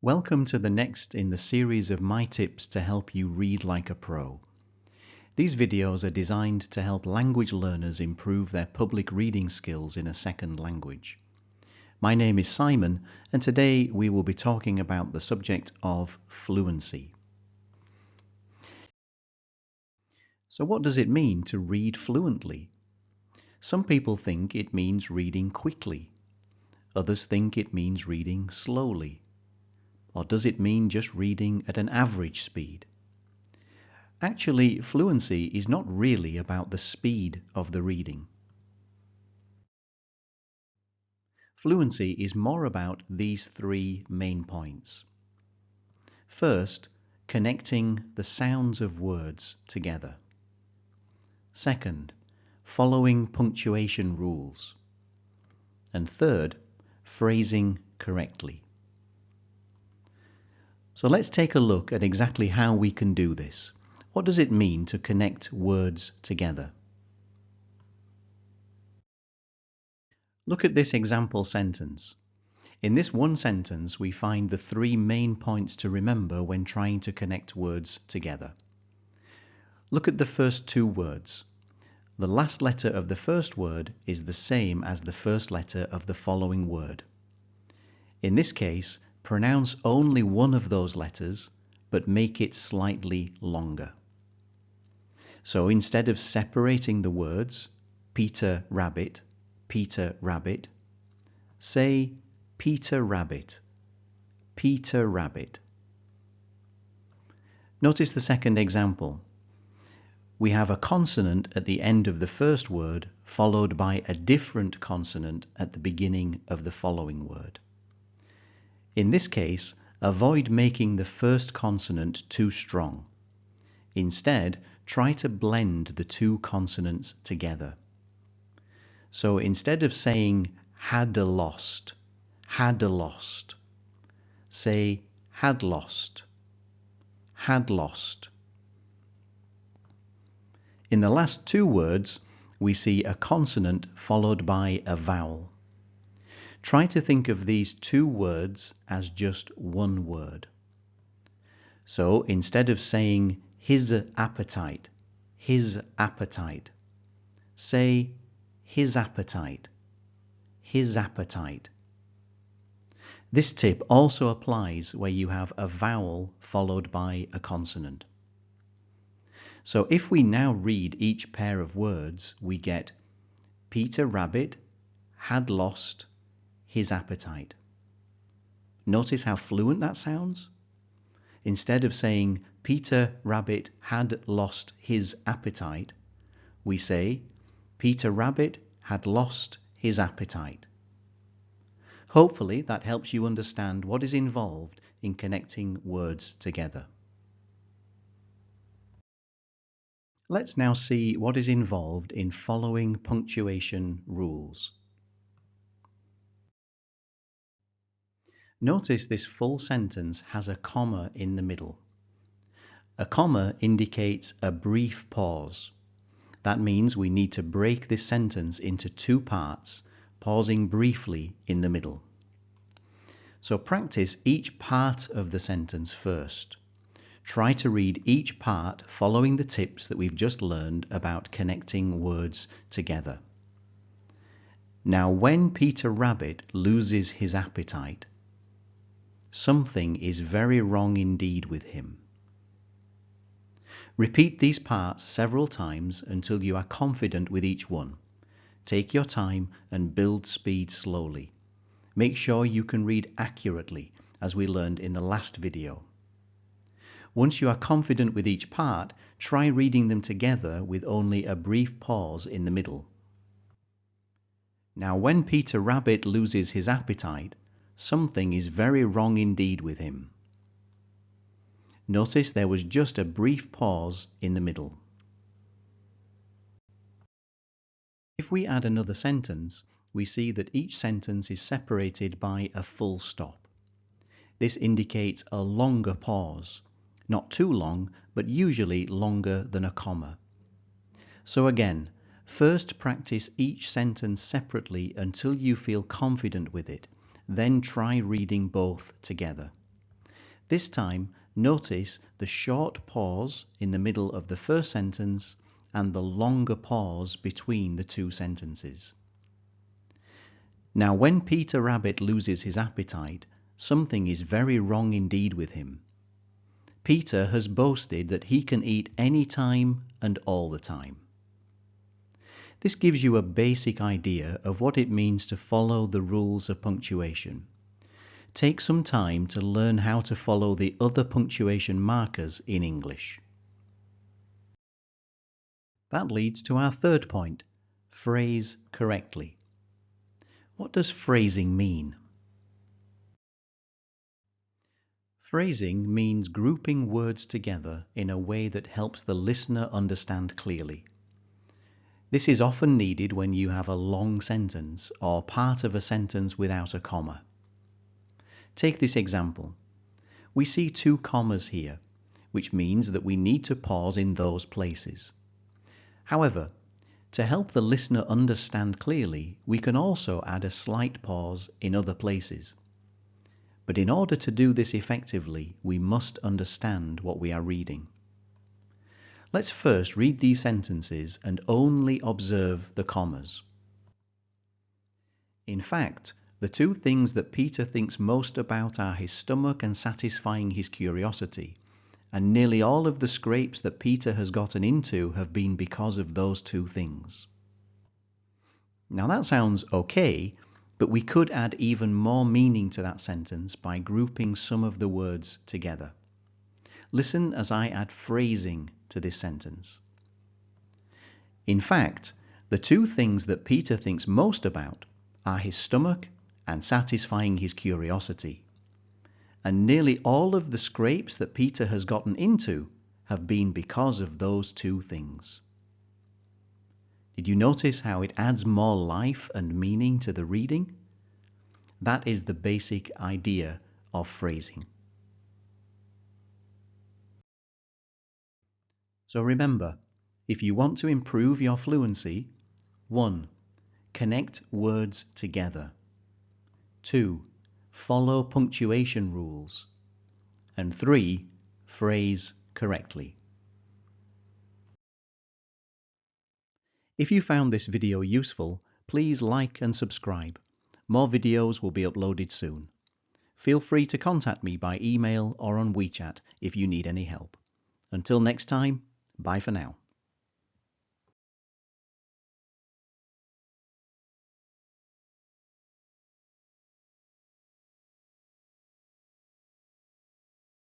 Welcome to the next in the series of my tips to help you read like a pro. These videos are designed to help language learners improve their public reading skills in a second language. My name is Simon, and today we will be talking about the subject of fluency. So what does it mean to read fluently? Some people think it means reading quickly. Others think it means reading slowly. Or does it mean just reading at an average speed? Actually, fluency is not really about the speed of the reading. Fluency is more about these three main points. First, connecting the sounds of words together. Second, following punctuation rules. And third, phrasing correctly. So let's take a look at exactly how we can do this. What does it mean to connect words together? Look at this example sentence. In this one sentence, we find the three main points to remember when trying to connect words together. Look at the first two words. The last letter of the first word is the same as the first letter of the following word. In this case, pronounce only one of those letters, but make it slightly longer. So instead of separating the words, Peter Rabbit, say Peter Rabbit, Peter Rabbit. Notice the second example. We have a consonant at the end of the first word followed by a different consonant at the beginning of the following word. In this case, avoid making the first consonant too strong. Instead, try to blend the two consonants together. So instead of saying had-a lost, say had lost, had lost. In the last two words, we see a consonant followed by a vowel. Try to think of these two words as just one word. So instead of saying his appetite, say his appetite, his appetite. This tip also applies where you have a vowel followed by a consonant. So if we now read each pair of words, we get Peter Rabbit had lost his appetite. Notice how fluent that sounds? Instead of saying Peter Rabbit had lost his appetite, we say Peter Rabbit had lost his appetite. Hopefully that helps you understand what is involved in connecting words together. Let's now see what is involved in following punctuation rules. Notice this full sentence has a comma in the middle. A comma indicates a brief pause. That means we need to break this sentence into two parts, pausing briefly in the middle. So practice each part of the sentence first. Try to read each part following the tips that we've just learned about connecting words together. Now, when Peter Rabbit loses his appetite, something is very wrong indeed with him. Repeat these parts several times until you are confident with each one. Take your time and build speed slowly. Make sure you can read accurately, as we learned in the last video. Once you are confident with each part, try reading them together with only a brief pause in the middle. Now, when Peter Rabbit loses his appetite, something is very wrong indeed with him. Notice there was just a brief pause in the middle. If we add another sentence, we see that each sentence is separated by a full stop. This indicates a longer pause. Not too long, but usually longer than a comma. So again, first practice each sentence separately until you feel confident with it. Then try reading both together. This time, notice the short pause in the middle of the first sentence and the longer pause between the two sentences. Now, when Peter Rabbit loses his appetite, something is very wrong indeed with him. Peter has boasted that he can eat any time and all the time. This gives you a basic idea of what it means to follow the rules of punctuation. Take some time to learn how to follow the other punctuation markers in English. That leads to our third point, phrase correctly. What does phrasing mean? Phrasing means grouping words together in a way that helps the listener understand clearly. This is often needed when you have a long sentence or part of a sentence without a comma. Take this example. We see 2 commas here, which means that we need to pause in those places. However, to help the listener understand clearly, we can also add a slight pause in other places. But in order to do this effectively, we must understand what we are reading. Let's first read these sentences and only observe the commas. In fact, the 2 things that Peter thinks most about are his stomach and satisfying his curiosity, and nearly all of the scrapes that Peter has gotten into have been because of those 2 things. Now that sounds okay, but we could add even more meaning to that sentence by grouping some of the words together. Listen as I add phrasing to this sentence. In fact, the 2 things that Peter thinks most about are his stomach and satisfying his curiosity. And nearly all of the scrapes that Peter has gotten into have been because of those 2 things. Did you notice how it adds more life and meaning to the reading? That is the basic idea of phrasing. So remember, if you want to improve your fluency, 1. Connect words together. 2. Follow punctuation rules. And 3. Phrase correctly. If you found this video useful, please like and subscribe. More videos will be uploaded soon. Feel free to contact me by email or on WeChat if you need any help. Until next time, bye for now.